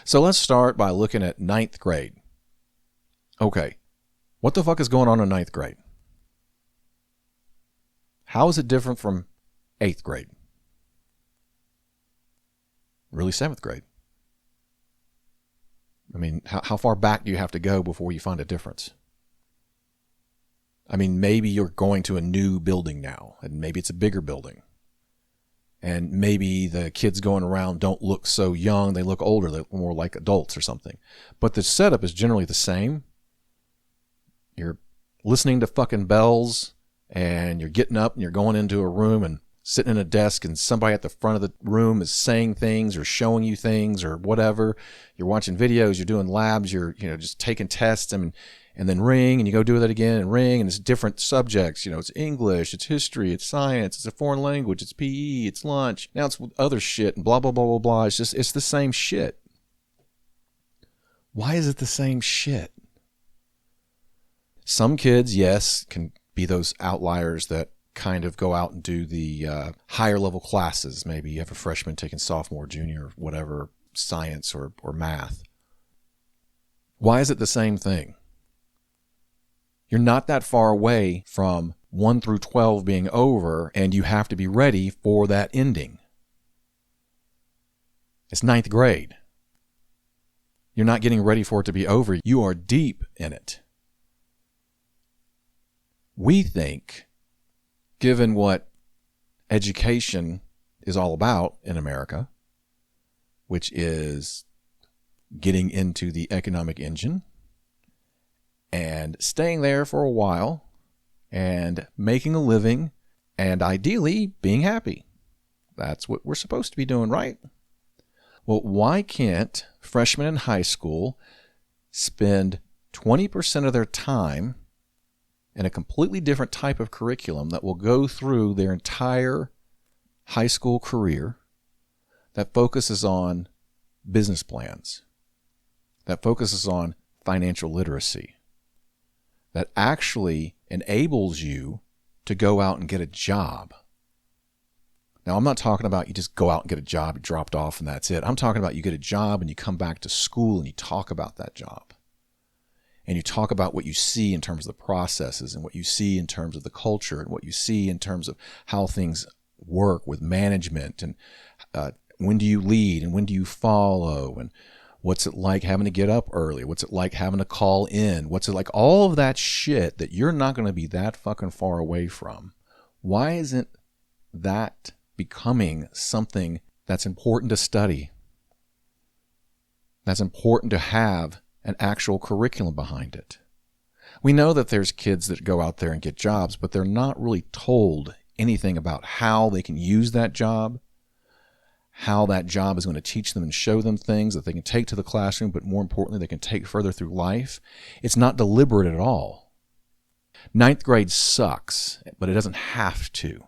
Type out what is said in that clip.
So let's start by looking at ninth grade. Okay, what the fuck is going on in ninth grade? How is it different from eighth grade? Really, seventh grade? I mean, how far back do you have to go before you find a difference? I mean, maybe you're going to a new building now, and maybe it's a bigger building. And maybe the kids going around don't look so young, they look older, they look more like adults or something. But the setup is generally the same. You're listening to fucking bells, and you're getting up and you're going into a room and sitting in a desk, and somebody at the front of the room is saying things or showing you things or whatever. You're watching videos, you're doing labs, you're just taking tests, and then ring, and you go do that again and ring, and it's different subjects. It's English, it's history, it's science, it's a foreign language, it's PE, it's lunch. Now it's other shit and blah, blah, blah, blah, blah. It's the same shit. Why is it the same shit? Some kids, yes, can be those outliers that kind of go out and do the higher level classes. Maybe you have a freshman taking sophomore, junior, whatever, science or math. Why is it the same thing? You're not that far away from 1 through 12 being over, and you have to be ready for that ending. It's ninth grade. You're not getting ready for it to be over. You are deep in it. We think, given what education is all about in America, which is getting into the economic engine and staying there for a while and making a living and ideally being happy. That's what we're supposed to be doing, right? Well, why can't freshmen in high school spend 20% of their time in a completely different type of curriculum that will go through their entire high school career, that focuses on business plans, that focuses on financial literacy, that actually enables you to go out and get a job? Now, I'm not talking about you just go out and get a job, you dropped off and that's it. I'm talking about you get a job and you come back to school and you talk about that job. And you talk about what you see in terms of the processes and what you see in terms of the culture and what you see in terms of how things work with management and when do you lead and when do you follow and what's it like having to get up early? What's it like having to call in? What's it like? All of that shit that you're not going to be that fucking far away from. Why isn't that becoming something that's important to study? That's important to have an actual curriculum behind it. We know that there's kids that go out there and get jobs, but they're not really told anything about how they can use that job, how that job is going to teach them and show them things that they can take to the classroom, but more importantly, they can take further through life. It's not deliberate at all. Ninth grade sucks, but it doesn't have to.